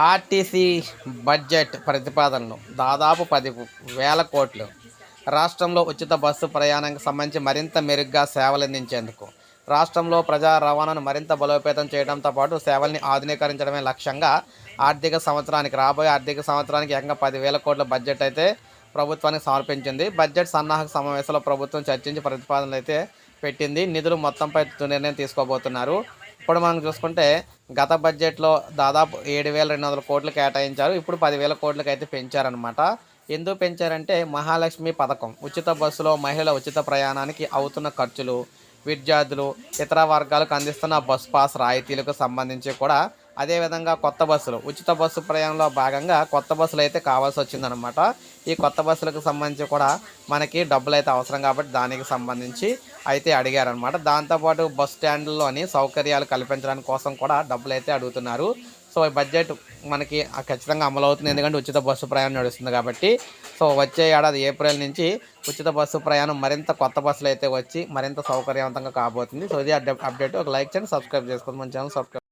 RTC budget ప్రతిపాదనలు దాదాపు 10,000 కోట్లు. రాష్ట్రంలో ఉచిత బస్సు ప్రయాణానికి సంబంధించి మరింత మెరుగ్గా సేవలందించేందుకు, రాష్ట్రంలో ప్రజా రవాణాను మరింత బలోపేతం చేయడంతో పాటు సేవల్ని ఆధునీకరించడమే లక్ష్యంగా రాబోయే ఆర్థిక సంవత్సరానికి ఏకంగా 10,000 కోట్ల బడ్జెట్ అయితే ప్రభుత్వానికి సమర్పించింది. బడ్జెట్ సన్నాహక సమావేశంలో ప్రభుత్వం చర్చించి ప్రతిపాదనలు అయితే పెట్టింది. నిధులు మొత్తంపై తుది నిర్ణయం తీసుకోబోతున్నారు. ఇప్పుడు మనం చూసుకుంటే గత బడ్జెట్‌లో దాదాపు 7,200 కోట్లు కేటాయించారు. ఇప్పుడు 10,000 కోట్లకైతే పెంచారనమాట. ఎందుకు పెంచారంటే మహాలక్ష్మి పథకం, ఉచిత బస్సులో మహిళల ఉచిత ప్రయాణానికి అవుతున్న ఖర్చులు, విద్యార్థులు, ఇతర వర్గాలకు అందిస్తున్న బస్ పాస్ రాయితీలకు సంబంధించి కూడా, అదేవిధంగా కొత్త బస్సులు, ఉచిత బస్సు ప్రయాణంలో భాగంగా కొత్త బస్సులు అయితే కావాల్సి వచ్చిందనమాట. ఈ కొత్త బస్సులకు సంబంధించి కూడా మనకి డబ్బులైతే అవసరం కాబట్టి దానికి సంబంధించి అయితే అడిగారనమాట. దాంతోపాటు బస్ స్టాండ్‌ల్లోని సౌకర్యాలు కల్పించడానికి కోసం కూడా డబ్బులైతే అడుగుతున్నారు. సో, ఈ బడ్జెట్ మనకి ఖచ్చితంగా అమలవుతుంది. ఎందుకంటే ఉచిత బస్సు ప్రయాణం నడుస్తుంది కాబట్టి. సో, వచ్చే ఏడాది ఏప్రిల్ నుంచి ఉచిత బస్సు ప్రయాణం మరింత కొత్త బస్సులైతే వచ్చి మరింత సౌకర్యవంతంగా కాబోతుంది. సో, ఇది అప్డేట్. ఒక లైక్ చేయండి, సబ్స్క్రైబ్ చేసుకోండి. మన ఛానల్ సబ్స్క్రైబ్